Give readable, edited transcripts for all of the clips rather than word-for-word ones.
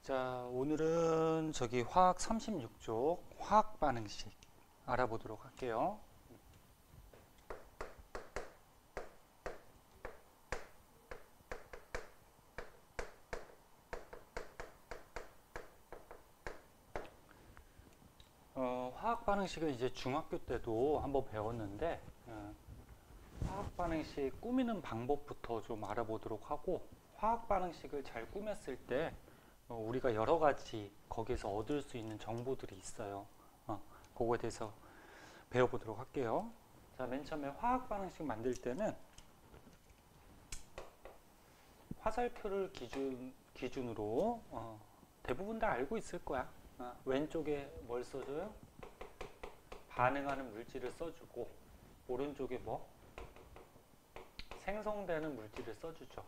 자, 오늘은 저기 화학 36쪽 화학 반응식 알아보도록 할게요. 화학 반응식은 이제 중학교 때도 한번 배웠는데 화학 반응식 꾸미는 방법부터 좀 알아보도록 하고, 화학 반응식을 잘 꾸몄을 때 우리가 여러 가지 거기에서 얻을 수 있는 정보들이 있어요. 그거에 대해서 배워보도록 할게요. 자, 맨 처음에 화학 반응식 만들 때는 화살표를 기준으로 대부분 다 알고 있을 거야. 왼쪽에 뭘 써줘요? 반응하는 물질을 써주고, 오른쪽에 뭐? 생성되는 물질을 써주죠.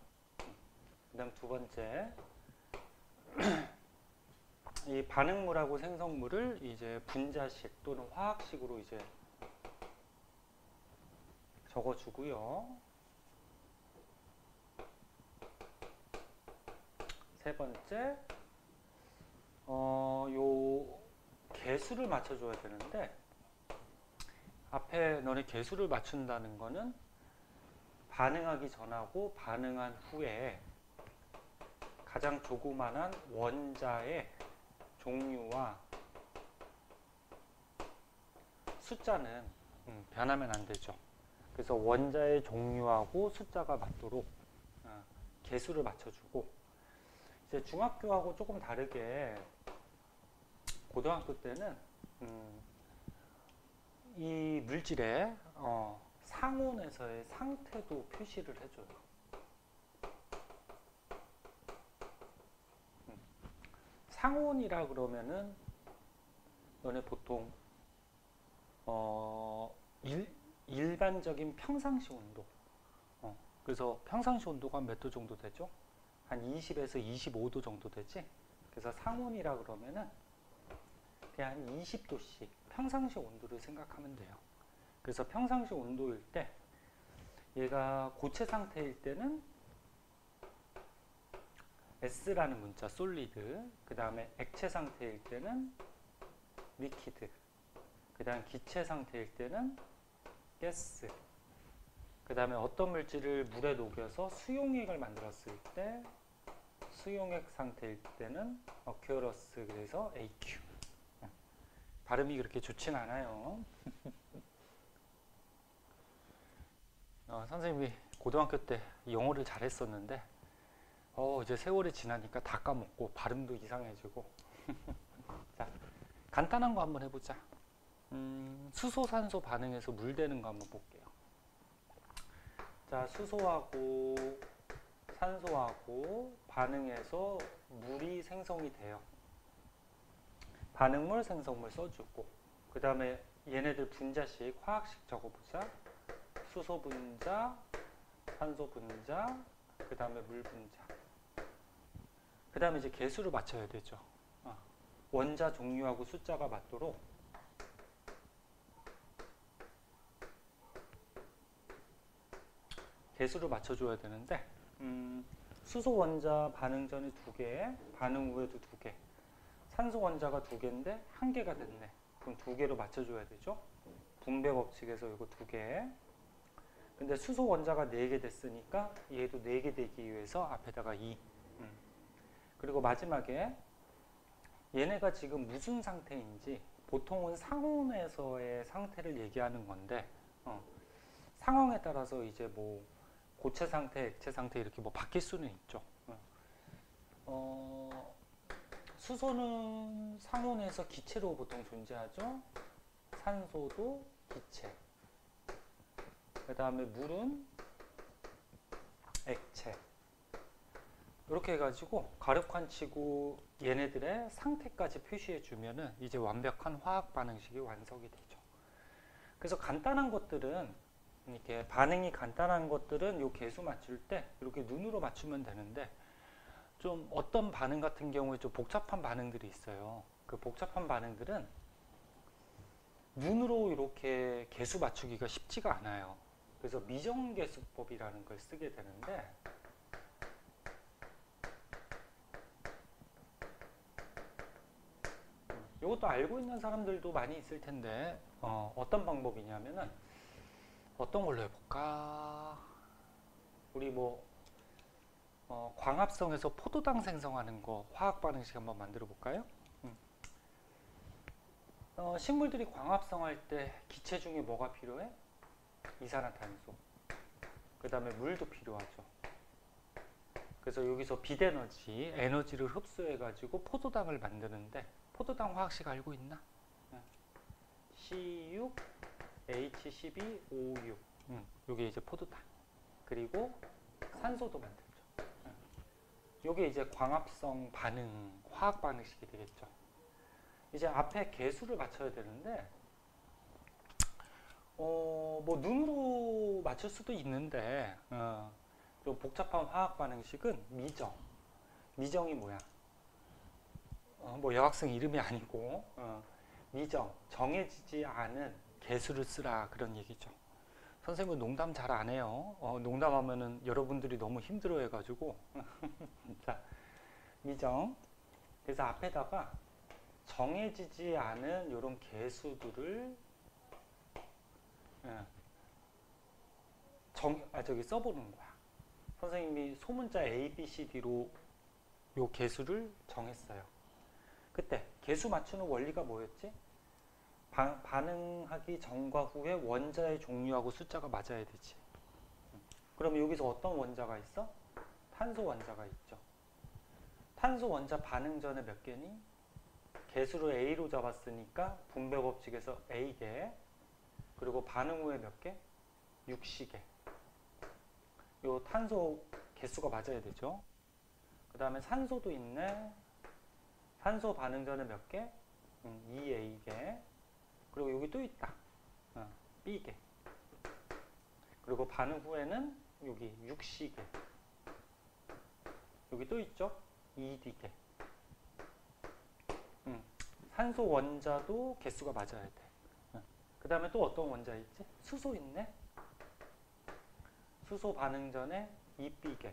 그 다음 두 번째, 이 반응물하고 생성물을 이제 분자식 또는 화학식으로 이제 적어주고요. 세 번째, 요 개수를 맞춰줘야 되는데, 앞에 너네 개수를 맞춘다는 거는 반응하기 전하고 반응한 후에 가장 조그만한 원자의 종류와 숫자는 변하면 안 되죠. 그래서 원자의 종류하고 숫자가 맞도록 개수를 맞춰주고, 이제 중학교하고 조금 다르게 고등학교 때는 이 물질의 상온에서의 상태도 표시를 해줘요. 상온이라 그러면은 너네 보통 일반적인 평상시 온도, 그래서 평상시 온도가 몇 도 정도 되죠? 한 20에서 25도 정도 되지? 그래서 상온이라 그러면은 그냥 한 20도씩 평상시 온도를 생각하면 돼요. 그래서 평상시 온도일 때 얘가 고체 상태일 때는 S라는 문자, 솔리드, 그 다음에 액체 상태일 때는 리퀴드, 그 다음 기체 상태일 때는 가스, 그 다음에 어떤 물질을 물에 녹여서 수용액을 만들었을 때 수용액 상태일 때는 어큐러스, 그래서 AQ. 발음이 그렇게 좋진 않아요. 선생님이 고등학교 때 영어를 잘했었는데 이제 세월이 지나니까 다 까먹고 발음도 이상해지고. 자, 간단한 거 한번 해보자. 수소 산소 반응해서 물 되는 거 한번 볼게요. 자, 수소하고 산소하고 반응해서 물이 생성이 돼요. 반응물, 생성물 써주고, 그 다음에 얘네들 분자식, 화학식 적어보자. 수소 분자, 산소 분자, 그 다음에 물 분자. 그 다음에 이제 개수를 맞춰야 되죠. 원자 종류하고 숫자가 맞도록 개수를 맞춰줘야 되는데, 수소 원자 반응 전에 2개, 반응 후에도 2개, 산소 원자가 2개인데 1개가 됐네. 그럼 2개로 맞춰줘야 되죠. 분배 법칙에서 이거 2개. 근데 수소 원자가 4개 됐으니까 얘도 4개 되기 위해서 앞에다가 2. 그리고 마지막에 얘네가 지금 무슨 상태인지, 보통은 상온에서의 상태를 얘기하는 건데 상황에 따라서 이제 뭐 고체 상태, 액체 상태 이렇게 뭐 바뀔 수는 있죠. 수소는 상온에서 기체로 보통 존재하죠. 산소도 기체. 그 다음에 물은 액체. 이렇게 해가지고 가력환 치고 얘네들의 상태까지 표시해 주면은 이제 완벽한 화학 반응식이 완성이 되죠. 그래서 간단한 것들은, 이렇게 반응이 간단한 것들은 요 개수 맞출 때 이렇게 눈으로 맞추면 되는데, 좀 어떤 반응 같은 경우에 좀 복잡한 반응들이 있어요. 그 복잡한 반응들은 눈으로 이렇게 개수 맞추기가 쉽지가 않아요. 그래서 미정계수법이라는 걸 쓰게 되는데, 이것도 알고 있는 사람들도 많이 있을 텐데 어떤 방법이냐면은 어떤 걸로 해볼까? 우리 뭐 광합성에서 포도당 생성하는 거 화학 반응식 한번 만들어 볼까요? 식물들이 광합성할 때 기체 중에 뭐가 필요해? 이산화탄소. 그 다음에 물도 필요하죠. 그래서 여기서 빛에너지, 에너지를 흡수해가지고 포도당을 만드는데 포도당 화학식 알고 있나? C6H12O6. 요게 이제 포도당. 그리고 산소도 만들죠. 요게 이제 광합성 반응, 화학 반응식이 되겠죠. 이제 앞에 개수를 맞춰야 되는데 뭐 눈으로 맞출 수도 있는데 좀 복잡한 화학 반응식은 미정이 뭐야? 뭐 여학생 이름이 아니고 미정, 정해지지 않은 개수를 쓰라 그런 얘기죠. 선생님은 농담 잘 안 해요. 농담하면은 여러분들이 너무 힘들어해가지고 자, 미정. 그래서 앞에다가 정해지지 않은 이런 개수들을 써보는 거야. 선생님이 소문자 A, B, C, D로 요 개수를 정했어요. 그때 개수 맞추는 원리가 뭐였지? 반응하기 전과 후에 원자의 종류하고 숫자가 맞아야 되지. 그러면 여기서 어떤 원자가 있어? 탄소 원자가 있죠. 탄소 원자 반응 전에 몇 개니? 개수를 A로 잡았으니까 분배 법칙에서 A개. 그리고 반응 후에 몇 개? 6시개. 요 탄소 개수가 맞아야 되죠. 그 다음에 산소도 있네. 산소 반응 전에 몇 개? 2A개. 그리고 여기 또 있다. B개. 그리고 반응 후에는 여기 6C개. 여기 또 있죠? 2D개. 산소 원자도 개수가 맞아야 돼. 그 다음에 또 어떤 원자 있지? 수소 있네. 수소 반응 전에 2B개.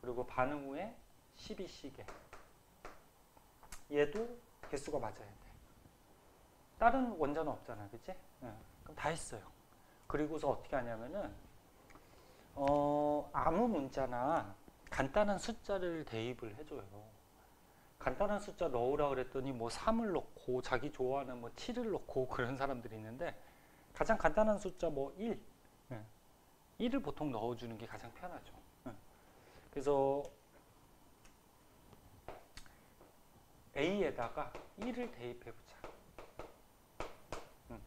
그리고 반응 후에 12C개. 얘도 개수가 맞아야 돼. 다른 원자는 없잖아, 그치? 그럼 다 했어요. 그리고서 어떻게 하냐면은 아무 문자나 간단한 숫자를 대입을 해줘요. 간단한 숫자 넣으라 그랬더니 뭐 3을 넣고 자기 좋아하는 뭐 7을 넣고 그런 사람들이 있는데 가장 간단한 숫자 뭐 1. 1을 보통 넣어주는 게 가장 편하죠. 그래서 A에다가 1을 대입해보자.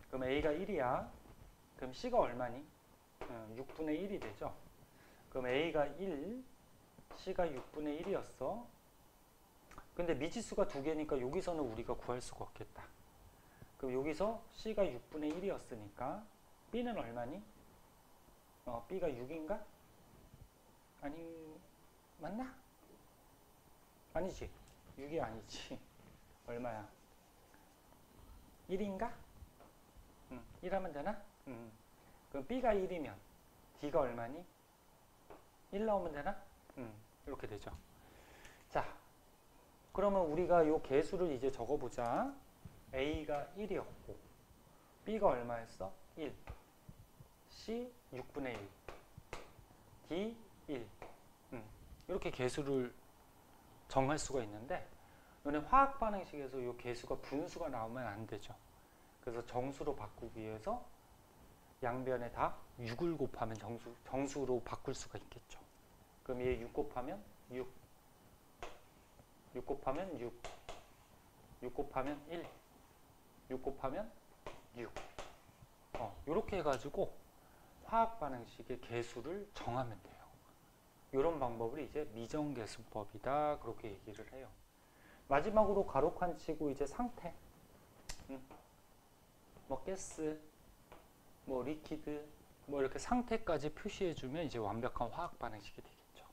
그럼 A가 1이야. 그럼 C가 얼마니? 6분의 1이 되죠. 그럼 A가 1, C가 6분의 1이었어. 근데 미지수가 두 개니까 여기서는 우리가 구할 수가 없겠다. 그럼 여기서 C가 6분의 1이었으니까 B는 얼마니? B가 6인가? 아니, 맞나? 아니지. 6이 아니지. 얼마야? 1인가? 1 하면 되나? 그럼 B가 1이면 D가 얼마니? 1 나오면 되나? 이렇게 되죠. 자, 그러면 우리가 요 개수를 이제 적어보자. A가 1이었고 B가 얼마였어? 1. C 6분의 1. D 1. 이렇게 개수를 정할 수가 있는데 이번에 화학 반응식에서 요 개수가 분수가 나오면 안 되죠. 그래서 정수로 바꾸기 위해서 양변에 다 6을 곱하면 정수로 바꿀 수가 있겠죠. 그럼 얘 6 곱하면 6. 6 곱하면 6. 6 곱하면 1. 6 곱하면 6. 이렇게 해가지고 화학 반응식의 개수를 정하면 돼요. 이런 방법을 이제 미정계수법이다. 그렇게 얘기를 해요. 마지막으로 가로칸 치고 이제 상태. 뭐 가스, 뭐 리퀴드, 뭐 이렇게 상태까지 표시해주면 이제 완벽한 화학 반응식이 되겠죠.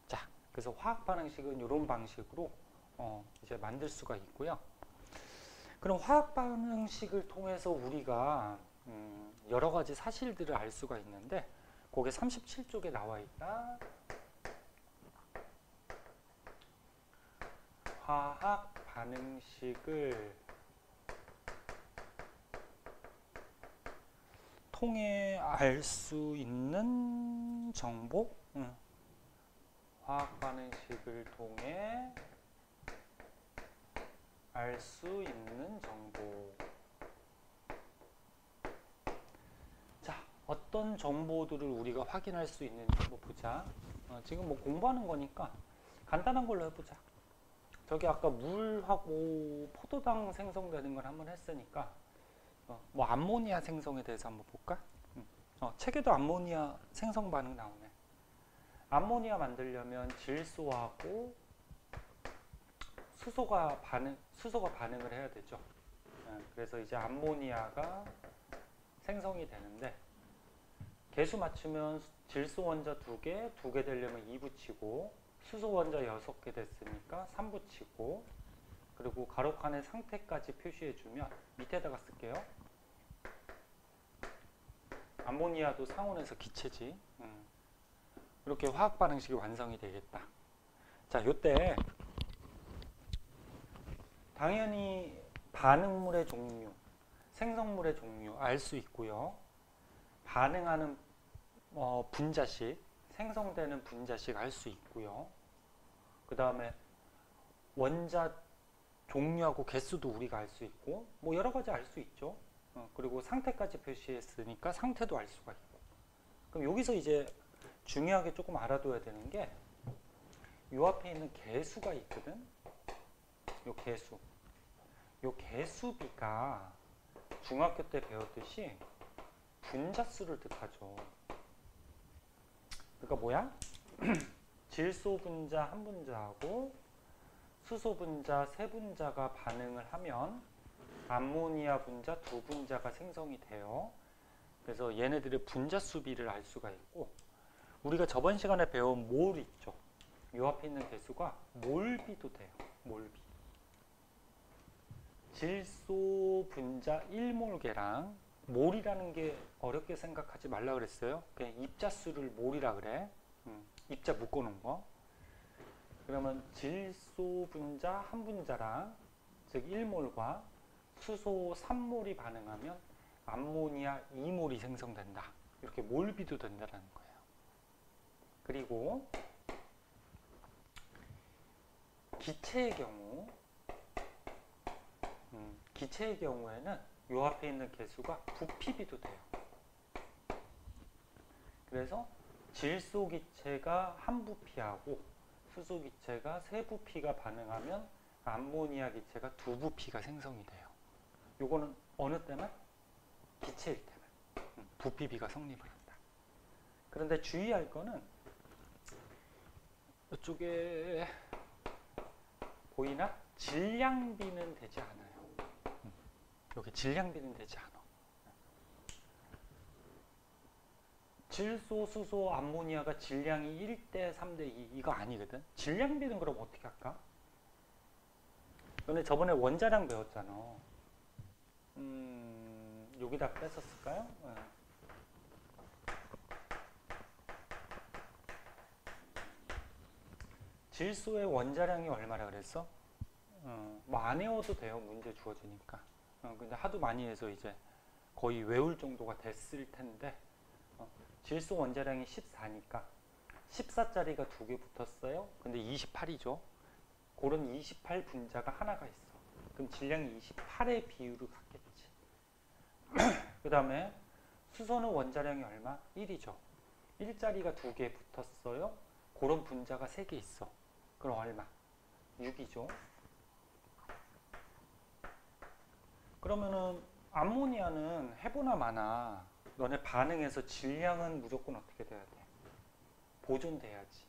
자, 그래서 화학 반응식은 이런 방식으로 이제 만들 수가 있고요. 그럼 화학 반응식을 통해서 우리가 여러 가지 사실들을 알 수가 있는데 그게 37쪽에 나와 있다. 화학 반응식을 통해 알 수 있는 정보? 화학 반응식을 통해 알 수 있는 정보. 자, 어떤 정보들을 우리가 확인할 수 있는지 한번 보자. 지금 뭐 공부하는 거니까 간단한 걸로 해보자. 저기 아까 물하고 포도당 생성되는 걸 한번 했으니까 뭐 암모니아 생성에 대해서 한번 볼까? 책에도 암모니아 생성 반응 나오네. 암모니아 만들려면 질소하고 수소가 반응을 해야 되죠. 그래서 이제 암모니아가 생성이 되는데 개수 맞추면 질소 원자 2개, 2개 되려면 2 붙이고 수소 원자 6개 됐으니까 3 붙이고 그리고 가로칸에 상태까지 표시해주면 밑에다가 쓸게요. 암모니아도 상온에서 기체지. 이렇게 화학 반응식이 완성이 되겠다. 자, 요때 당연히 반응물의 종류, 생성물의 종류 알 수 있고요. 반응하는 분자식, 생성되는 분자식 알 수 있고요. 그 다음에 원자 종류하고 개수도 우리가 알 수 있고 뭐 여러 가지 알 수 있죠. 그리고 상태까지 표시했으니까 상태도 알 수가 있고. 그럼 여기서 이제 중요하게 조금 알아둬야 되는 게 요 앞에 있는 개수가 있거든. 요 개수. 요 개수비가 중학교 때 배웠듯이 분자수를 뜻하죠. 그러니까 뭐야? 질소 분자 한 분자하고 수소 분자 세 분자가 반응을 하면 암모니아 분자 두 분자가 생성이 돼요. 그래서 얘네들의 분자수비를 알 수가 있고 우리가 저번 시간에 배운 몰 있죠. 요 앞에 있는 개수가 몰비도 돼요. 몰비. 질소 분자 1몰계랑 몰이라는 게 어렵게 생각하지 말라 그랬어요. 그냥 입자수를 몰이라 그래. 입자 묶어놓은 거. 그러면 질소 분자 한 분자랑 즉 1몰과 수소 3몰이 반응하면 암모니아 2몰이 생성된다. 이렇게 몰비도 된다는 거예요. 그리고 기체의 경우에는 요 앞에 있는 개수가 부피비도 돼요. 그래서 질소 기체가 한 부피하고 수소 기체가 세 부피가 반응하면 암모니아 기체가 두 부피가 생성이 돼요. 요거는 어느 때만? 기체일 때만. 부피비가 성립을 한다. 그런데 주의할 거는 이쪽에 보이나? 질량비는 되지 않아요. 여기 질량비는 되지 않아. 질소, 수소, 암모니아가 질량이 1대 3대 2 이거 아니거든. 질량비는 그럼 어떻게 할까? 너네 저번에 원자량 배웠잖아. 여기다 뺐었을까요? 질소의 원자량이 얼마라 그랬어? 뭐 안 외워도 돼요. 문제 주어지니까. 근데 하도 많이 해서 이제 거의 외울 정도가 됐을 텐데 질소 원자량이 14니까 14짜리가 2개 붙었어요. 근데 28이죠. 그런 28 분자가 하나가 있어. 그럼 질량이 28의 비율을 갖겠지. 그 다음에 수소는 원자량이 얼마? 1이죠. 1짜리가 2개 붙었어요. 그런 분자가 3개 있어. 그럼 얼마? 6이죠. 그러면은 암모니아는 해보나 마나 너네 반응해서 질량은 무조건 어떻게 돼야 돼? 보존돼야지.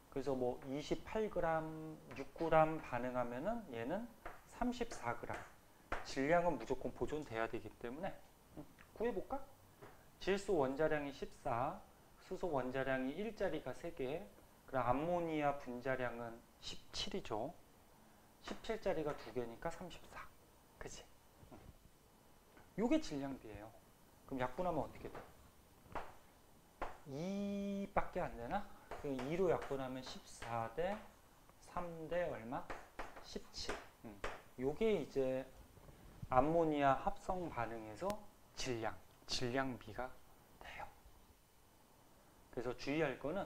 그래서 뭐 28g, 6g 반응하면은 얘는 34g. 질량은 무조건 보존돼야 되기 때문에 구해볼까? 질소 원자량이 14, 수소 원자량이 1짜리가 3개, 그럼 암모니아 분자량은 17이죠. 17짜리가 2개니까 34. 그치? 요게 질량비예요. 그럼 약분하면 어떻게 돼? 2밖에 안 되나? 2로 약분하면 14대 3대 얼마? 17. 요게 이제 암모니아 합성 반응에서 질량비가 돼요. 그래서 주의할 거는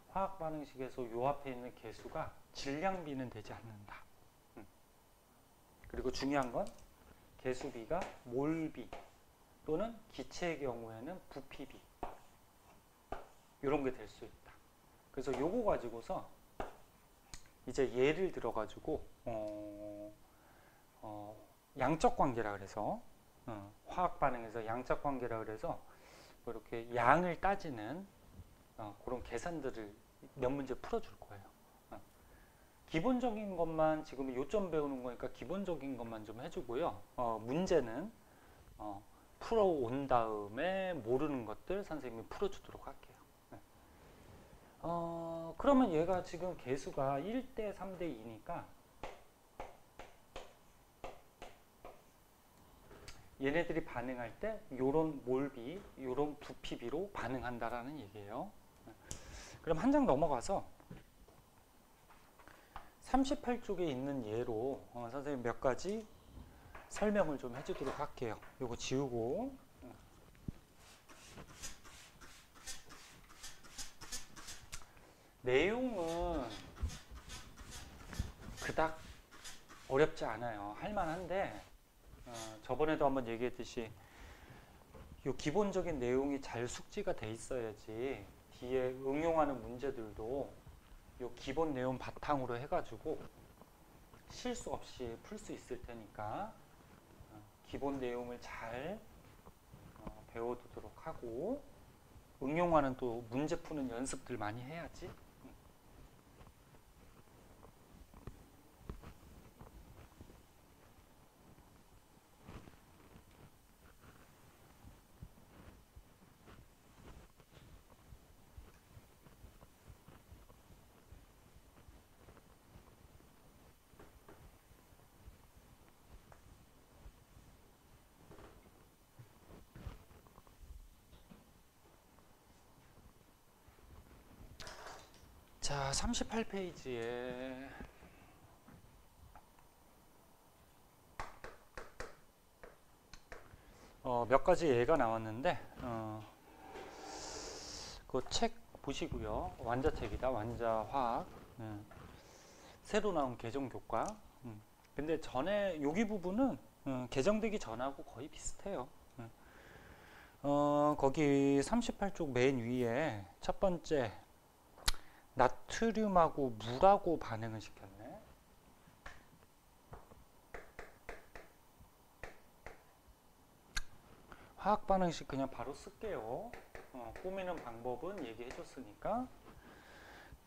화학 반응식에서 요 앞에 있는 개수가 질량비는 되지 않는다. 그리고 중요한 건 개수비가 몰비 또는 기체의 경우에는 부피비 이런 게 될 수 있다. 그래서 요거 가지고서 이제 예를 들어 가지고 양적 관계라 그래서 화학 반응에서 양적 관계라 그래서 이렇게 양을 따지는 그런 계산들을 몇 문제 풀어줄 거예요. 기본적인 것만 지금 요점 배우는 거니까 기본적인 것만 좀 해주고요. 문제는 풀어온 다음에 모르는 것들 선생님이 풀어주도록 할게요. 그러면 얘가 지금 개수가 1대 3대 2니까 얘네들이 반응할 때 요런 몰비, 요런 부피비로 반응한다라는 얘기예요. 그럼 한 장 넘어가서 38쪽에 있는 예로 선생님 몇 가지 설명을 좀 해주도록 할게요. 요거 지우고 내용은 그닥 어렵지 않아요. 할만한데 저번에도 한번 얘기했듯이 요 기본적인 내용이 잘 숙지가 돼 있어야지 뒤에 응용하는 문제들도 요 기본 내용 바탕으로 해가지고 실수 없이 풀 수 있을 테니까 기본 내용을 잘 배워두도록 하고 응용하는 또 문제 푸는 연습들 많이 해야지. 자, 38페이지에 몇 가지 예가 나왔는데 그 책 보시고요. 완자책이다. 완자화학 새로 나온 개정교과. 근데 전에 여기 부분은 개정되기 전하고 거의 비슷해요. 거기 38쪽 맨 위에 첫 번째 나트륨하고 물하고 반응을 시켰네. 화학 반응식 그냥 바로 쓸게요. 꾸미는 방법은 얘기해 줬으니까.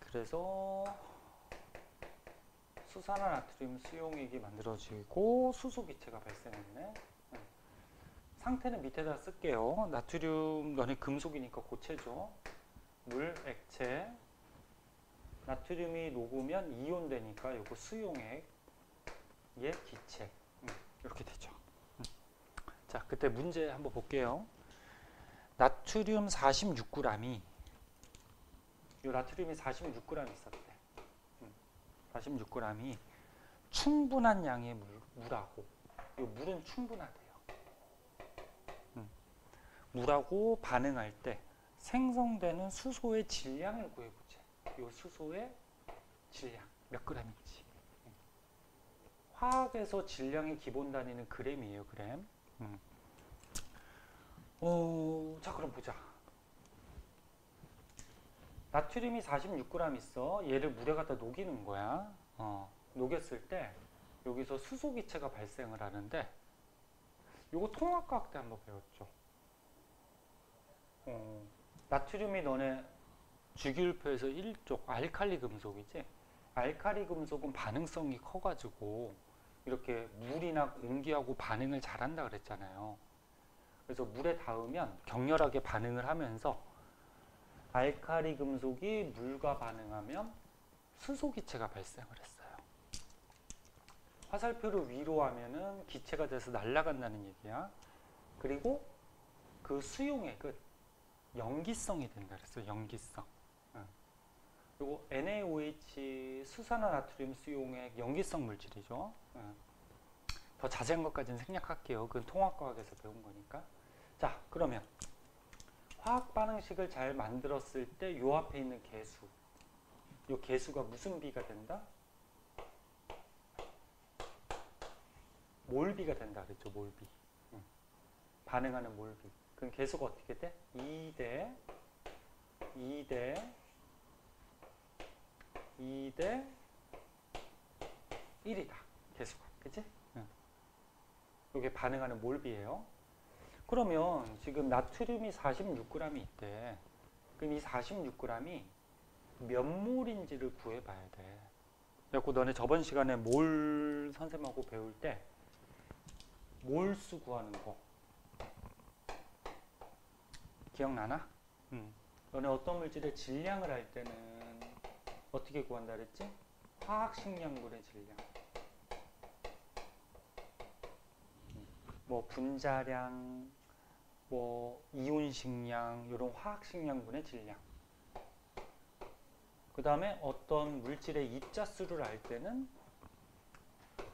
그래서 수산화 나트륨 수용액이 만들어지고 수소 기체가 발생했네. 상태는 밑에다 쓸게요. 나트륨 너네 금속이니까 고체죠. 물, 액체. 나트륨이 녹으면 이온 되니까 요거 수용액, 얘 기체. 이렇게 되죠. 자, 그때 문제 한번 볼게요. 나트륨 46g이 요 나트륨이 46g 있었대. 46g이 충분한 양의 물하고 요 물은 충분하대요. 물하고 반응할 때 생성되는 수소의 질량을 구해보자. 요 수소의 질량 몇 g인지. 화학에서 질량의 기본 단위는 g이에요. 그램. 자, 그럼 보자. 나트륨이 46g 있어. 얘를 물에 갖다 녹이는 거야. 녹였을 때 여기서 수소 기체가 발생을 하는데 요거 통합과학 때 한번 배웠죠. 나트륨이 너네 주기율표에서 1쪽 알칼리 금속이지. 알칼리 금속은 반응성이 커가지고 이렇게 물이나 공기하고 반응을 잘한다 그랬잖아요. 그래서 물에 닿으면 격렬하게 반응을 하면서 알칼리 금속이 물과 반응하면 수소 기체가 발생을 했어요. 화살표를 위로 하면은 기체가 돼서 날아간다는 얘기야. 그리고 그 수용액은 연기성이 된다 그랬어요. 연기성. 그리고 NaOH 수산화 나트륨 수용액 염기성 물질이죠. 더 자세한 것까지는 생략할게요. 그건 통합과학에서 배운 거니까. 자, 그러면 화학 반응식을 잘 만들었을 때 요 앞에 있는 개수, 요 개수가 무슨 비가 된다? 몰비가 된다 그랬죠. 몰비. 반응하는 몰비. 그럼 개수가 어떻게 돼? 2대 1이다. 개수가. 그치? 이게 반응하는 몰비예요. 그러면 지금 나트륨이 46g이 있대. 그럼 이 46g이 몇 몰인지를 구해봐야 돼. 그래갖고 너네 저번 시간에 몰 선생님하고 배울 때 몰수 구하는 거 기억나나? 너네 어떤 물질의 질량을 할 때는 어떻게 구한다 그랬지? 화학식량분의 질량. 뭐 분자량, 뭐 이온식량, 이런 화학식량분의 질량. 그 다음에 어떤 물질의 입자수를 알 때는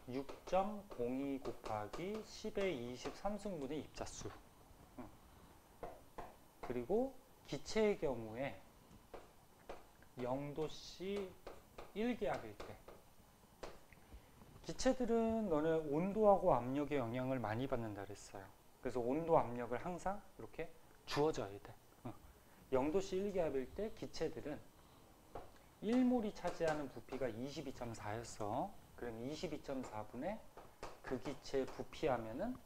6.02 곱하기 10의 23승분의 입자수. 그리고 기체의 경우에 0도씨 1기압일 때. 기체들은 너네 온도하고 압력의 영향을 많이 받는다 그랬어요. 그래서 온도, 압력을 항상 이렇게 주어져야 돼. 0도씨 1기압일 때 기체들은 1몰이 차지하는 부피가 22.4였어. 그럼 22.4분의 그 기체의 부피하면은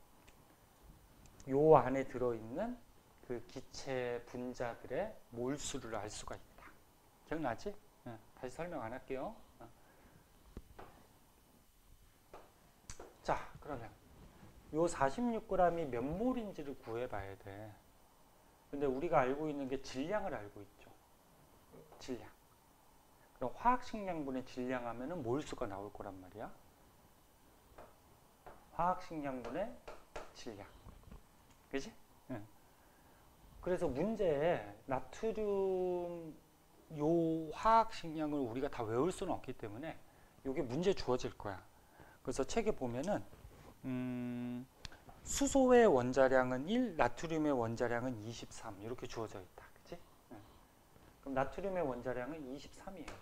요 안에 들어있는 그 기체 분자들의 몰수를 알 수가 있다. 기억나지? 다시 설명 안 할게요. 자, 그러면 요 46g이 몇 몰인지를 구해봐야 돼. 근데 우리가 알고 있는 게 질량을 알고 있죠. 질량. 그럼 화학식량분의 질량 하면은 몰수가 나올 거란 말이야. 화학식량분의 질량. 그지? 그래서 문제에 나트륨 요 화학식량을 우리가 다 외울 수는 없기 때문에 이게 문제 주어질 거야. 그래서 책에 보면은 수소의 원자량은 1, 나트륨의 원자량은 23 이렇게 주어져 있다. 그치? 그럼 나트륨의 원자량은 23이에요.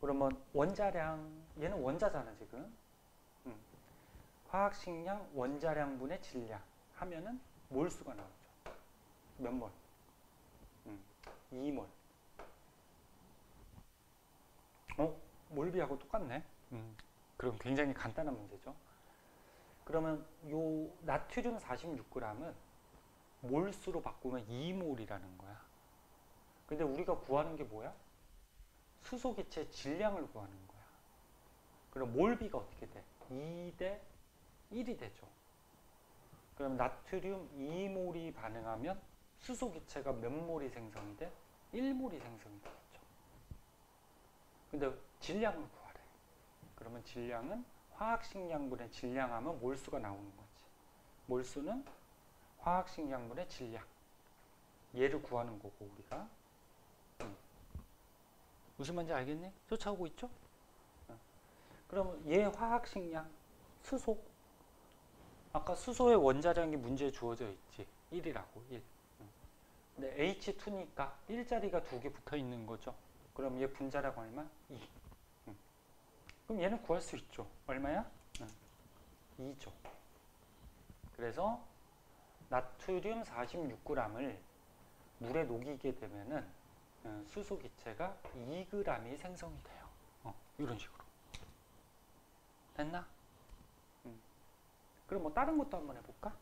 그러면 원자량, 얘는 원자잖아 지금. 화학식량 원자량분의 질량 하면은 몰수가 나오죠. 몇 몰? 2몰. 몰비하고 똑같네. 그럼 굉장히 간단한 문제죠. 그러면 요 나트륨 46g은 몰수로 바꾸면 2몰이라는 거야. 근데 우리가 구하는 게 뭐야? 수소 기체의 질량을 구하는 거야. 그럼 몰비가 어떻게 돼? 2대 1이 되죠. 그럼 나트륨 2몰이 반응하면 수소 기체가 몇 몰이 생성이 돼? 1몰이 생성이 되겠죠. 근데 질량을 구하래. 그러면 질량은 화학식량분의 질량하면 몰수가 나오는 거지. 몰수는 화학식량분의 질량. 얘를 구하는 거고 우리가. 무슨 말인지 알겠니? 쫓아오고 있죠? 그러면 얘 화학식량 수소. 아까 수소의 원자량이 문제에 주어져 있지. 1이라고 1. 근데 H2니까 1자리가 2개 붙어 있는 거죠. 그럼 얘 분자량 얼마? 2. 그럼 얘는 구할 수 있죠. 얼마야? 2죠. 그래서 나트륨 46g을 물에 녹이게 되면은 수소 기체가 2g이 생성이 돼요. 이런 식으로. 됐나? 그럼 뭐 다른 것도 한번 해볼까?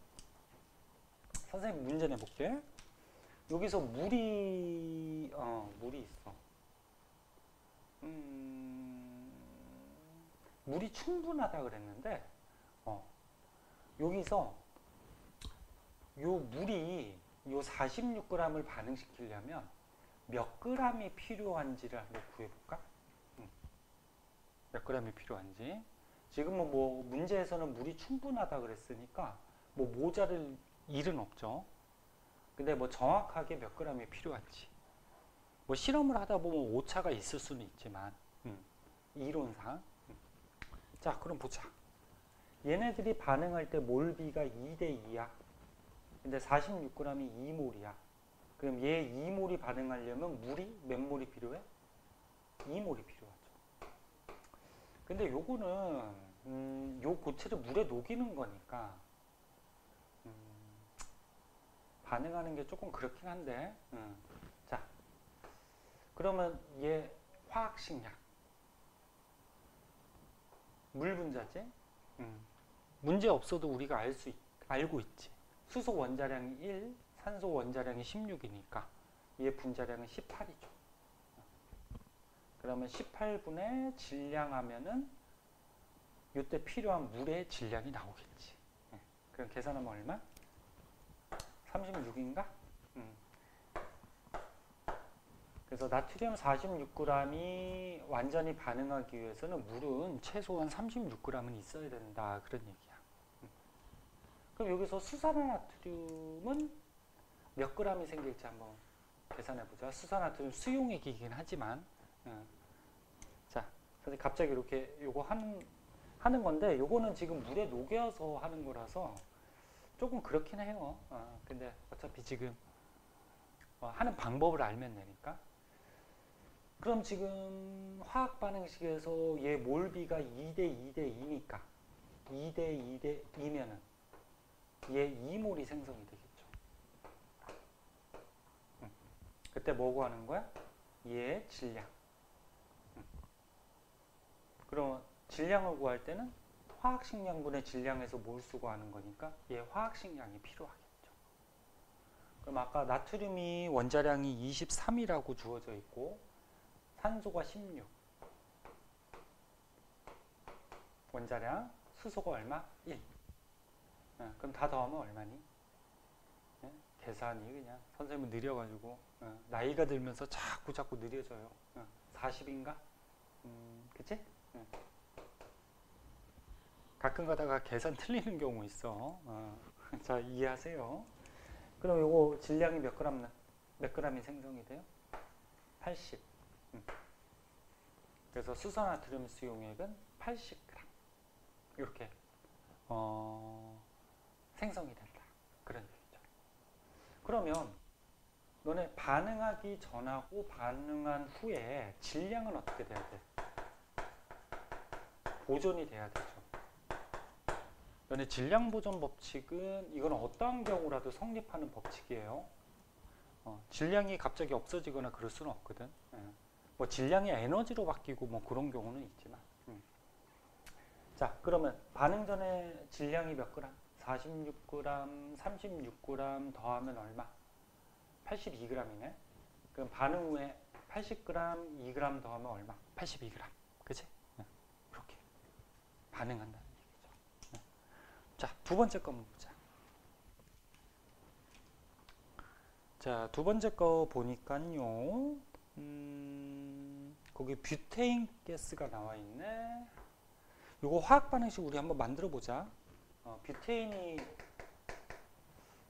선생님 문제 내볼게. 여기서 물이 있어. 물이 충분하다 그랬는데 여기서 요 물이 요 46g을 반응시키려면 몇 g이 필요한지를 한번 구해볼까? 몇 g이 필요한지. 지금은 뭐 문제에서는 물이 충분하다 그랬으니까 뭐 모자랄 일은 없죠. 근데 뭐 정확하게 몇 g이 필요한지. 뭐 실험을 하다 보면 오차가 있을 수는 있지만 이론상. 자, 그럼 보자. 얘네들이 반응할 때 몰비가 2대 2야. 근데 46g이 2몰이야. 그럼 얘 2몰이 반응하려면 물이 몇 몰이 필요해? 2몰이 필요하죠. 근데 요거는 요 고체를 물에 녹이는 거니까 반응하는 게 조금 그렇긴 한데. 자, 그러면 얘 화학식량 물 분자지? 문제 없어도 우리가 알고 있지. 수소 원자량이 1, 산소 원자량이 16이니까 얘 분자량은 18이죠. 그러면 18분의 질량하면은 이때 필요한 물의 질량이 나오겠지. 그럼 계산하면 얼마? 36인가? 그래서 나트륨 46g이 완전히 반응하기 위해서는 물은 최소한 36g은 있어야 된다. 그런 얘기야. 그럼 여기서 수산화나트륨은 몇 g이 생길지 한번 계산해보자. 수산화나트륨 수용액이긴 하지만. 자, 선생님 갑자기 이렇게 요거 하는 건데, 요거는 지금 물에 녹여서 하는 거라서 조금 그렇긴 해요. 근데 어차피 지금 하는 방법을 알면 되니까. 그럼 지금 화학 반응식에서 얘 몰비가 2대 2대 2니까 2대 2대 2면은 얘 2몰이 생성이 되겠죠. 그때 뭐 구하는 거야? 얘의 질량. 그럼 질량을 구할 때는 화학식량분의 질량에서 몰수 구하는 거니까 얘 화학식량이 필요하겠죠. 그럼 아까 나트륨이 원자량이 23이라고 주어져 있고 산소가 16, 원자량, 수소가 얼마? 1. 그럼 다 더하면 얼마니? 계산이 그냥 선생님은 느려가지고 나이가 들면서 자꾸 느려져요. 40인가? 그치? 가끔 가다가 계산 틀리는 경우 있어. 자, 이해하세요. 그럼 요거 질량이 몇 g이 생성이 돼요? 80. 그래서 수산화트륨 수용액은 80g 이렇게 생성이 된다. 그런 얘기죠. 그러면 너네 반응하기 전하고 반응한 후에 질량은 어떻게 돼야 돼? 보존이 돼야 되죠. 너네 질량 보존 법칙은 이건 어떠한 경우라도 성립하는 법칙이에요. 질량이 갑자기 없어지거나 그럴 수는 없거든. 뭐 질량이 에너지로 바뀌고 뭐 그런 경우는 있지만. 자, 그러면 반응 전에 질량이 몇 g? 46g, 36g 더하면 얼마? 82g이네. 그럼 반응 후에 80g, 2g 더하면 얼마? 82g. 그치? 그렇게 반응한다는 얘기죠. 자, 두 번째 거 한번 보자. 자, 두 번째 거 보니까요. 거기 뷰테인 가스가 나와 있네. 요거 화학 반응식 우리 한번 만들어 보자. 뷰테인이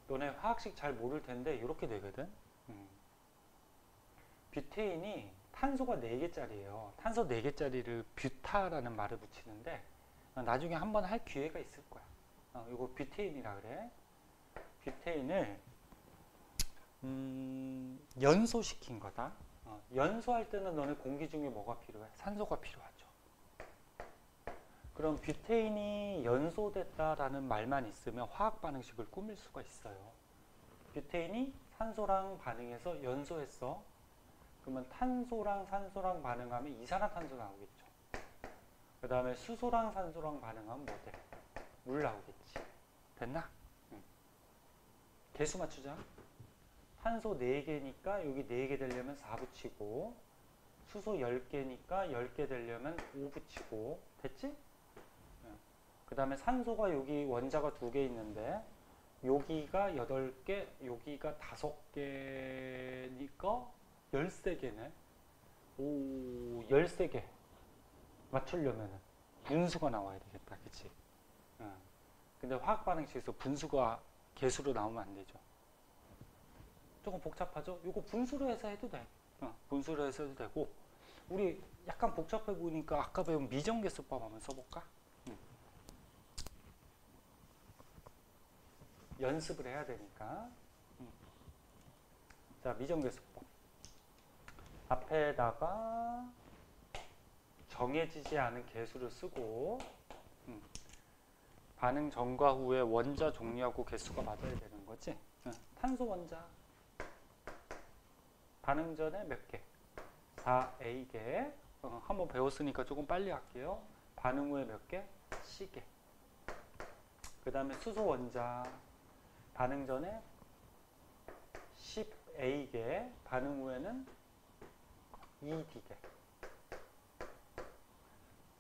너네 화학식 잘 모를 텐데 이렇게 되거든. 뷰테인이 탄소가 4개짜리예요. 탄소 4개짜리를 뷰타라는 말을 붙이는데 나중에 한번 할 기회가 있을 거야. 이거 뷰테인이라 그래. 뷰테인을 연소시킨 거다. 연소할 때는 너네 공기 중에 뭐가 필요해? 산소가 필요하죠. 그럼 뷰테인이 연소됐다라는 말만 있으면 화학 반응식을 꾸밀 수가 있어요. 뷰테인이 산소랑 반응해서 연소했어. 그러면 탄소랑 산소랑 반응하면 이산화탄소 나오겠죠. 그 다음에 수소랑 산소랑 반응하면 뭐 돼? 물 나오겠지. 됐나? 개수 맞추자. 탄소 4개니까 여기 4개 되려면 4 붙이고, 수소 10개니까 10개 되려면 5 붙이고, 됐지? 그 다음에 산소가 여기 원자가 2개 있는데 여기가 8개, 여기가 5개니까 13개네. 오, 13개 맞추려면 분수가 나와야 되겠다. 그치? 근데 화학 반응식에서 분수가 개수로 나오면 안 되죠. 조금 복잡하죠? 이거 분수로 해서 해도 돼. 분수로 해서도 되고, 우리 약간 복잡해 보이니까 아까 배운 미정계수법 한번 써볼까? 연습을 해야 되니까. 자, 미정계수법. 앞에다가 정해지지 않은 개수를 쓰고, 반응 전과 후에 원자 종류하고 개수가 맞아야 되는 거지. 탄소 원자 반응 전에 몇 개? 4A개. 한번 배웠으니까 조금 빨리 할게요. 반응 후에 몇 개? C개. 그 다음에 수소 원자 반응 전에 10A개, 반응 후에는 2D개.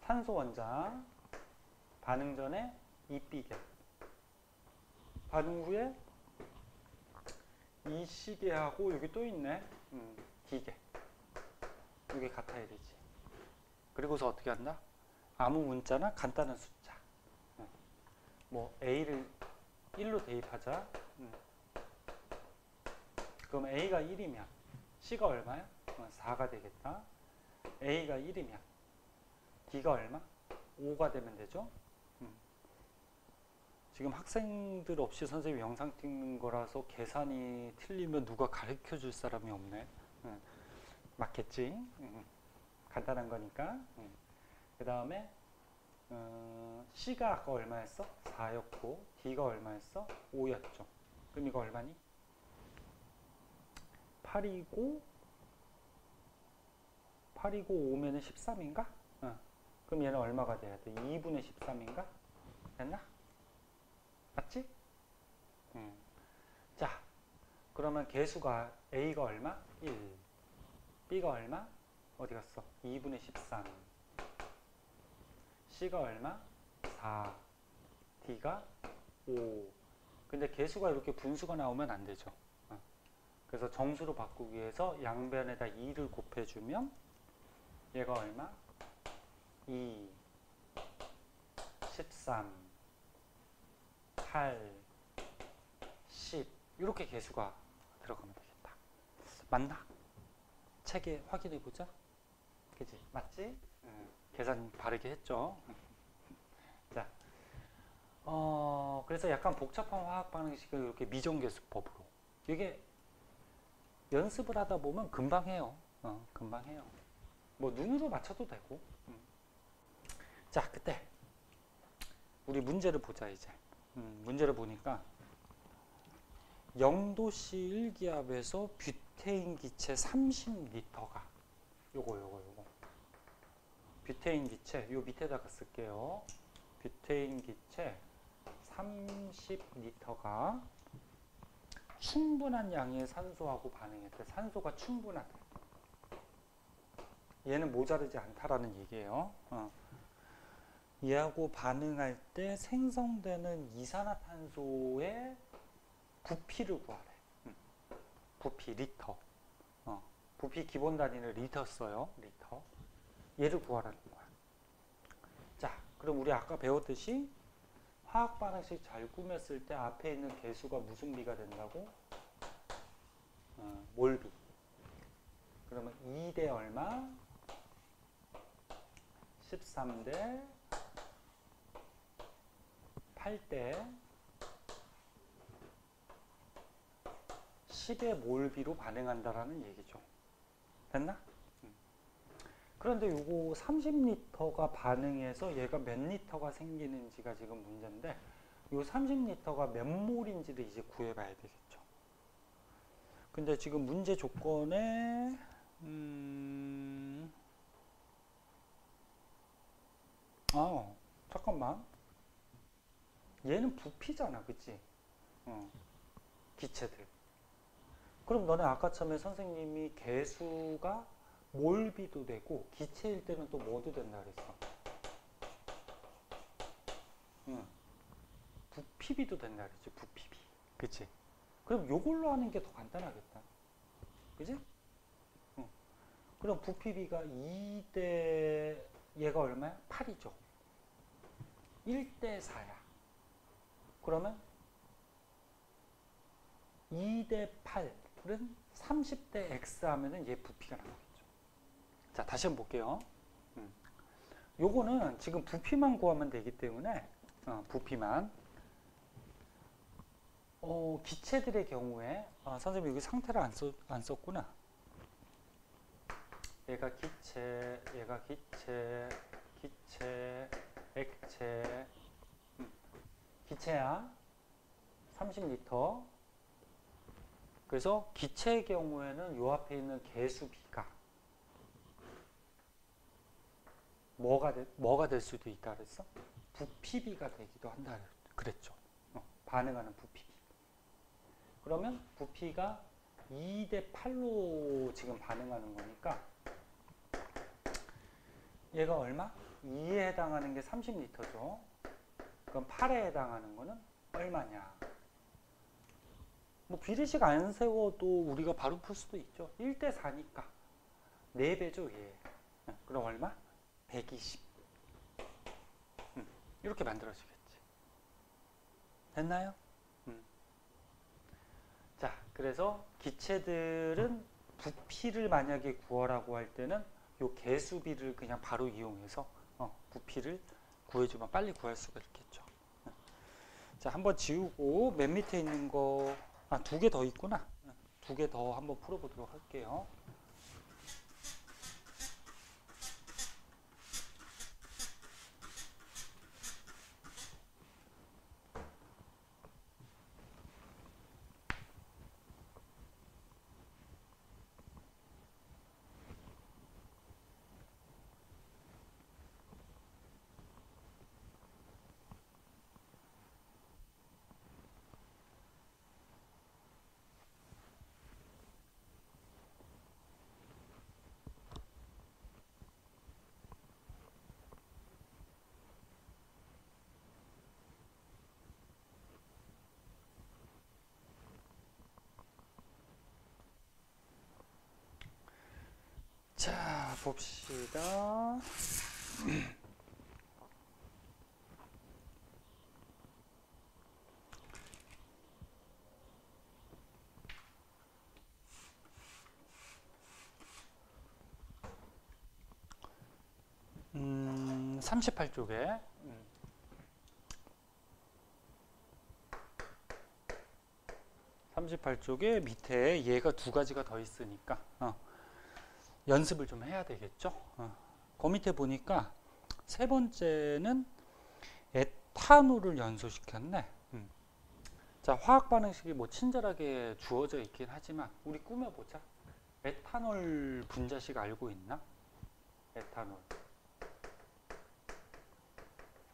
산소 원자 반응 전에 2B개, 반응 후에 2C개하고 여기 또 있네. D개. 이게 같아야 되지. 그리고서 어떻게 한다? 아무 문자나 간단한 숫자. 뭐 A를 1로 대입하자. 그럼 A가 1이면 C가 얼마야? 4가 되겠다. A가 1이면 D가 얼마? 5가 되면 되죠. 지금 학생들 없이 선생님이 영상 찍는 거라서 계산이 틀리면 누가 가르쳐 줄 사람이 없네. 맞겠지? 간단한 거니까. 그 다음에 C가 아까 얼마였어? 4였고 D가 얼마였어? 5였죠. 그럼 이거 얼마니? 8이고 5면은 13인가? 그럼 얘는 얼마가 돼야 돼? 2분의 13인가? 됐나? 맞지? 자, 그러면 개수가 A가 얼마? 1. B가 얼마? 어디 갔어? 2분의 13. C가 얼마? 4. D가 5. 근데 개수가 이렇게 분수가 나오면 안 되죠. 그래서 정수로 바꾸기 위해서 양변에다 2를 곱해주면 얘가 얼마? 2, 13, 8, 10 이렇게 개수가 들어가면 되겠다. 맞나? 책에 확인해보자. 그치? 맞지? 계산 바르게 했죠. 자, 그래서 약간 복잡한 화학 반응식을 이렇게 미정계수법으로. 이게 연습을 하다 보면 금방 해요. 금방 해요. 뭐 눈으로 맞춰도 되고. 자, 그때 우리 문제를 보자 이제. 문제를 보니까 0도씨 1기압에서 뷰테인 기체 30리터가 요거 뷰테인 기체 요 밑에다가 쓸게요. 뷰테인 기체 30리터가 충분한 양의 산소하고 반응했대. 산소가 충분하대. 얘는 모자르지 않다라는 얘기예요. 얘하고 반응할 때 생성되는 이산화탄소의 부피를 구하래. 부피, 리터. 부피 기본 단위는 리터 써요. 리터. 얘를 구하라는 거야. 자, 그럼 우리 아까 배웠듯이 화학 반응식 잘 꾸몄을 때 앞에 있는 개수가 무슨 비가 된다고? 몰비. 그러면 2대 얼마? 13대 8대 10의 몰비로 반응한다라는 얘기죠. 됐나? 그런데 요거 30리터가 반응해서 얘가 몇 리터가 생기는지가 지금 문제인데 요 30리터가 몇 몰인지를 이제 구해봐야 되겠죠. 근데 지금 문제 조건에 잠깐만. 얘는 부피잖아, 그치? 기체들. 그럼 너네 아까 처음에 선생님이 개수가 몰비도 되고 기체일 때는 또 뭐도 된다 그랬어? 부피비도 된다 그랬지, 부피비. 그치? 그럼 요걸로 하는 게 더 간단하겠다. 그치? 그럼 부피비가 2대 얘가 얼마야? 8이죠. 1대 4야. 그러면 2대 8은 30대 X 하면은 얘 부피가 나오겠죠. 자, 다시 한번 볼게요. 요거는 지금 부피만 구하면 되기 때문에 부피만. 기체들의 경우에 선생님 여기 상태를 안 썼구나. 얘가 기체, 얘가 기체, 액체. 기체야 30리터. 그래서 기체의 경우에는 요 앞에 있는 개수비가 뭐가 될 수도 있다 그랬어? 부피비가 되기도 한다 그랬죠. 반응하는 부피비. 그러면 부피가 2대 8로 지금 반응하는 거니까 얘가 얼마? 2에 해당하는 게 30리터죠. 그럼 8에 해당하는 거는 얼마냐? 뭐 비례식 안 세워도 우리가 바로 풀 수도 있죠. 1대 4니까 4배죠, 얘. 그럼 얼마? 120. 이렇게 만들어지겠지. 됐나요? 자, 그래서 기체들은 부피를 만약에 구하라고 할 때는 요 개수비를 그냥 바로 이용해서 부피를 구해주면 빨리 구할 수가 있겠죠. 자, 한번 지우고 맨 밑에 있는 거, 2개 더 있구나. 2개 더 한번 풀어보도록 할게요. 자, 봅시다. 음, 38쪽에 38쪽에 밑에 얘가 2가지가 더 있으니까 연습을 좀 해야 되겠죠. 그 밑에 보니까 세 번째는 에탄올을 연소시켰네. 자, 화학 반응식이 뭐 친절하게 주어져 있긴 하지만 우리 꾸며보자. 에탄올 분자식 알고 있나? 에탄올.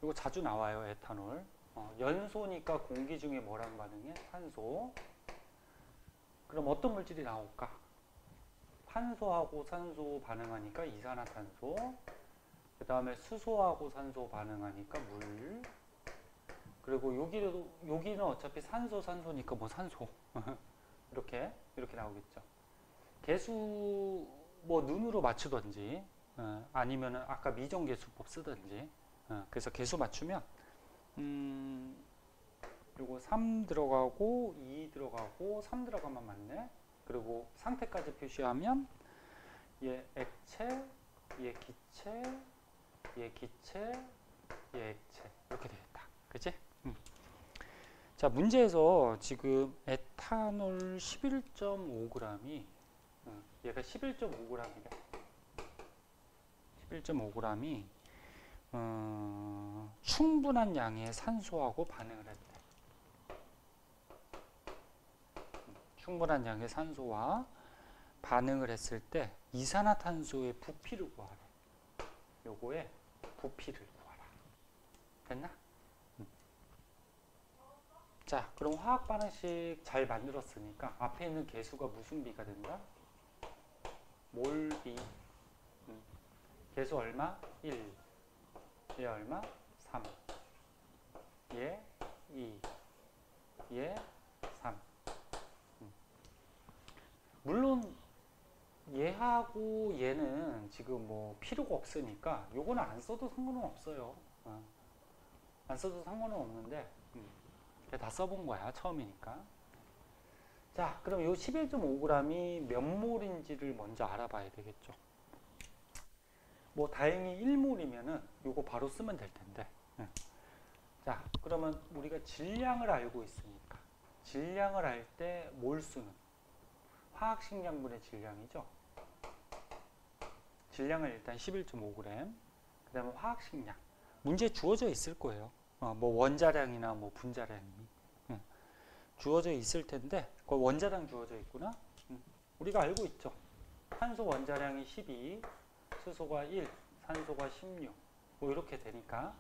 이거 자주 나와요, 에탄올. 연소니까 공기 중에 뭐랑 반응해? 산소. 그럼 어떤 물질이 나올까? 탄소하고 산소 반응하니까 이산화탄소. 그 다음에 수소하고 산소 반응하니까 물. 그리고 여기는 어차피 산소니까 뭐 산소. 이렇게 나오겠죠. 개수 뭐 눈으로 맞추던지 아니면은 아까 미정계수법 쓰던지. 그래서 개수 맞추면 요거 3 들어가고 2 들어가고 3 들어가면 맞네. 그리고 상태까지 표시하면 얘 액체, 얘 기체, 얘 기체, 얘 액체 이렇게 되겠다. 그치? 자, 문제에서 지금 에탄올 11.5g이 얘가 11.5g이래. 11.5g이 충분한 양의 산소하고 반응을 했대. 충분한 양의 산소와 반응을 했을 때 이산화탄소의 부피를 구하래. 요거의 부피를 구하라. 됐나? 자, 그럼 화학 반응식 잘 만들었으니까 앞에 있는 개수가 무슨 비가 된다? 몰비. 개수 얼마? 1. 얘 얼마? 3. 얘 2. 얘 3. 물론 얘하고 얘는 지금 뭐 필요가 없으니까 요거는 안 써도 상관은 없어요. 안 써도 상관은 없는데 다 써본 거야, 처음이니까. 자, 그럼 요 11.5g이 몇 몰인지를 먼저 알아봐야 되겠죠. 뭐 다행히 1몰이면은 요거 바로 쓰면 될 텐데. 자, 그러면 우리가 질량을 알고 있으니까 질량을 알 때 몰수는 화학식량분의 질량이죠. 질량을 일단 11.5g, 그 다음에 화학식량. 문제에 주어져 있을 거예요. 뭐 원자량이나 뭐 분자량이 주어져 있을 텐데, 그 원자량 주어져 있구나. 우리가 알고 있죠. 탄소 원자량이 12, 수소가 1, 산소가 16, 뭐 이렇게 되니까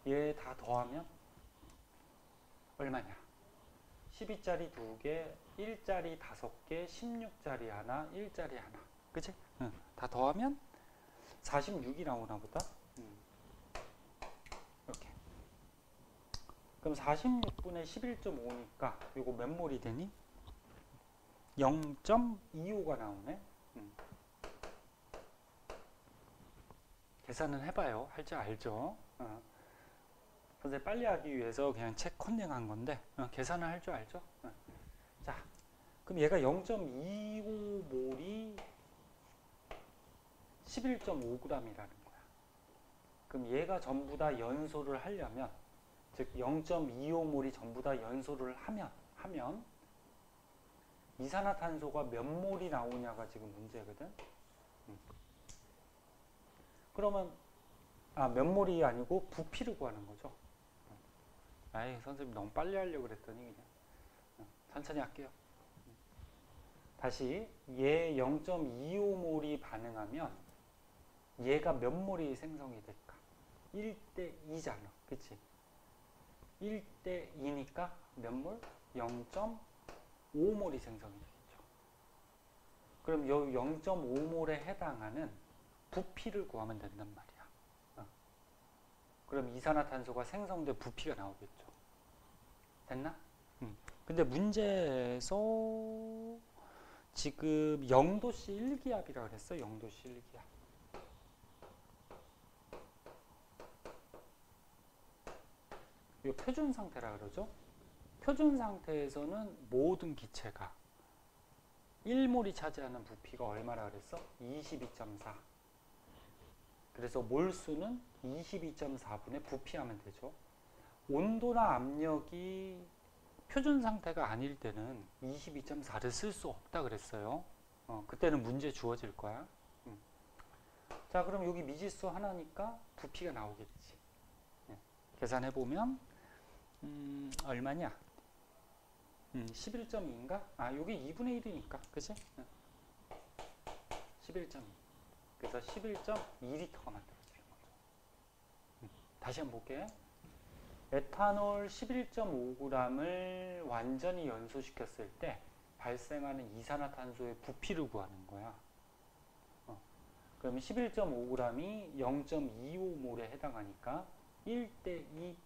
얘 다 더하면 얼마냐? 12짜리 2개, 1짜리 5개, 16짜리 하나, 1짜리 하나. 그치? 다 더하면 46이 나오나 보다. 이렇게. 그럼 46분의 11.5니까 이거 몇 몰이 되니? 0.25가 나오네. 계산은 해봐요. 할 줄 알죠? 선생님 빨리 하기 위해서 그냥 책 컨닝한 건데 계산은 할 줄 알죠? 자, 그럼 얘가 0.25몰이 11.5g이라는 거야. 그럼 얘가 전부 다 연소를 하려면, 즉 0.25몰이 전부 다 연소를 하면 이산화탄소가 몇 몰이 나오냐가 지금 문제거든. 그러면 몇 몰이 아니고 부피를 구하는 거죠. 아이, 선생님 너무 빨리 하려고 그랬더니 그냥 천천히 할게요. 다시 얘 0.25몰이 반응하면 얘가 몇 몰이 생성이 될까? 1대 2잖아. 그치? 1대 2니까 몇 몰? 0.5몰이 생성이 되겠죠. 그럼 요 0.5몰에 해당하는 부피를 구하면 된단 말이야. 그럼 이산화탄소가 생성된 부피가 나오겠죠. 됐나? 근데 문제에서 지금 0도씨 1기압이라고 그랬어. 0도씨 1기압. 이 표준 상태라 그러죠. 표준 상태에서는 모든 기체가 1몰이 차지하는 부피가 얼마라 그랬어? 22.4. 그래서 몰수는 22.4분의 부피하면 되죠. 온도나 압력이 표준 상태가 아닐 때는 22.4를 쓸 수 없다 그랬어요. 그때는 문제 주어질 거야. 자, 그럼 여기 미지수 하나니까 부피가 나오겠지. 계산해보면 얼마냐? 11.2인가? 여기 2분의 1이니까, 그치? 11.2. 그래서 11.2리터가 만들어지는 거죠. 다시 한번 볼게. 에탄올 11.5g을 완전히 연소시켰을 때 발생하는 이산화탄소의 부피를 구하는 거야. 그럼 11.5g이 0.25몰에 해당하니까 1대 2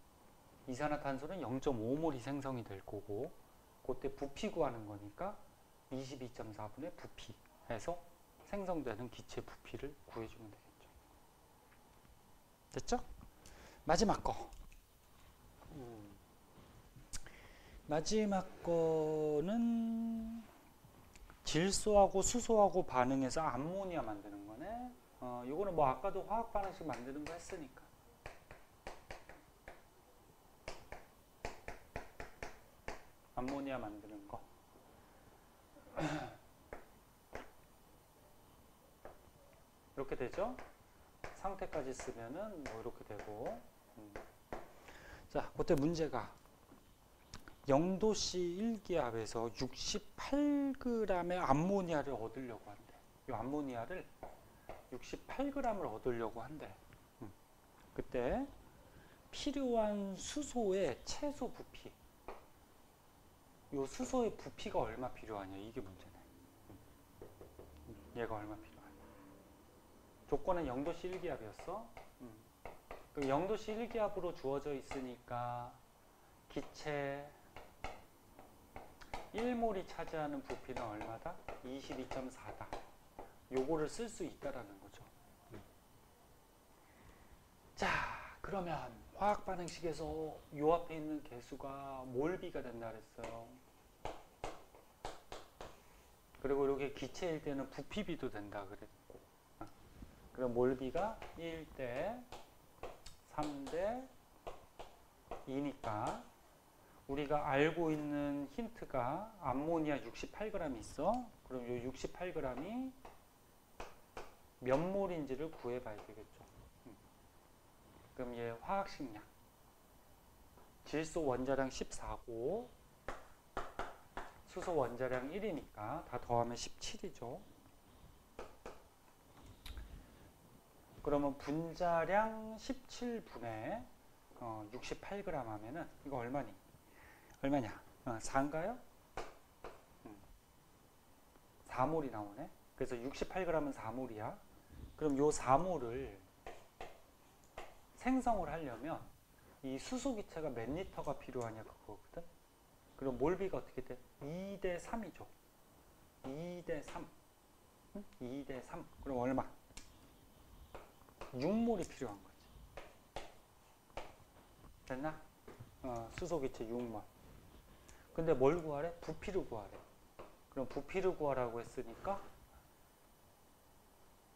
이산화탄소는 0.5몰이 생성이 될 거고, 그때 부피 구하는 거니까 22.4분의 부피 해서 생성되는 기체 부피를 구해주면 되겠죠. 됐죠? 마지막 거. 마지막 거는 질소하고 수소하고 반응해서 암모니아 만드는 거네. 요거는 뭐 아까도 화학 반응식 만드는 거 했으니까. 암모니아 만드는 거. 이렇게 되죠? 상태까지 쓰면은 뭐 이렇게 되고. 자, 그때 문제가 0도씨 1기압에서 68g의 암모니아를 얻으려고 한대. 이 암모니아를 68g을 얻으려고 한대. 그때 필요한 수소의 최소 부피. 이 수소의 부피가 얼마 필요하냐, 이게 문제네. 얘가 얼마 필요하냐. 조건은 0도씨 1기압이었어. 0도씨 1기압으로 주어져 있으니까 기체 1몰이 차지하는 부피는 얼마다? 22.4다. 요거를 쓸 수 있다라는 거죠. 자, 그러면 화학 반응식에서 요 앞에 있는 개수가 몰비가 된다 그랬어요. 그리고 이렇게 기체일 때는 부피비도 된다 그랬고, 그럼 몰비가 1대 3대 2니까 우리가 알고 있는 힌트가 암모니아 68g이 있어. 그럼 이 68g이 몇 몰인지를 구해봐야 되겠죠. 그럼 얘 화학식량. 질소 원자량 14고 수소 원자량 1이니까 다 더하면 17이죠. 그러면 분자량 17분의 68g 하면은 이거 얼마니? 얼마냐? 4인가요? 4몰이 나오네. 그래서 68g은 4몰이야. 그럼 요 4몰을 생성을 하려면 이 수소기체가 몇 리터가 필요하냐 그거거든. 그럼 몰비가 어떻게 돼? 2대 3이죠. 2대 3. 2대 3. 그럼 얼마? 6몰이 필요한 거지. 됐나? 수소기체 6몰. 근데 뭘 구하래? 부피를 구하래. 그럼 부피를 구하라고 했으니까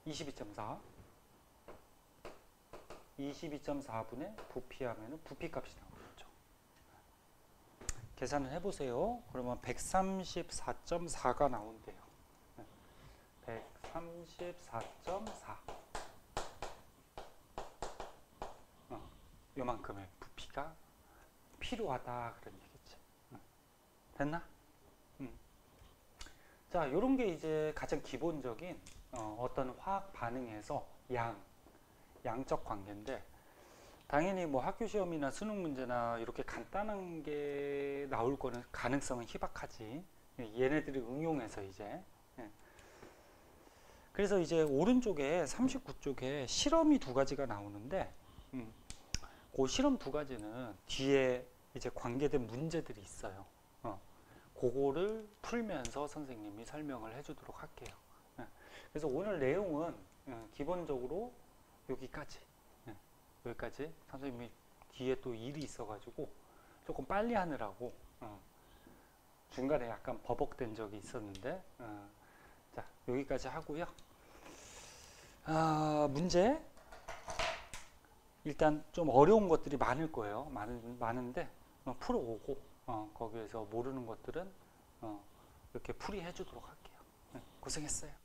22.4. 22.4분의 부피하면 부피값이 나오겠죠. 계산을 해보세요. 그러면 134.4가 나온대요. 134.4. 요만큼의 부피가 필요하다 그런 얘기지. 됐나? 자, 요런 게 이제 가장 기본적인 어떤 화학 반응에서 양적 관계인데, 당연히 뭐 학교 시험이나 수능 문제나 이렇게 간단한 게 나올 거는 가능성은 희박하지. 얘네들을 응용해서 이제. 그래서 이제 오른쪽에 39쪽에 실험이 2가지가 나오는데, 그 실험 2가지는 뒤에 이제 관계된 문제들이 있어요. 그거를 풀면서 선생님이 설명을 해주도록 할게요. 그래서 오늘 내용은 기본적으로 여기까지. 여기까지. 선생님이 뒤에 또 일이 있어가지고 조금 빨리 하느라고 중간에 약간 버벅된 적이 있었는데, 자, 여기까지 하고요. 문제. 일단 좀 어려운 것들이 많을 거예요. 많은데 풀어오고 거기에서 모르는 것들은 이렇게 풀이해 주도록 할게요. 고생했어요.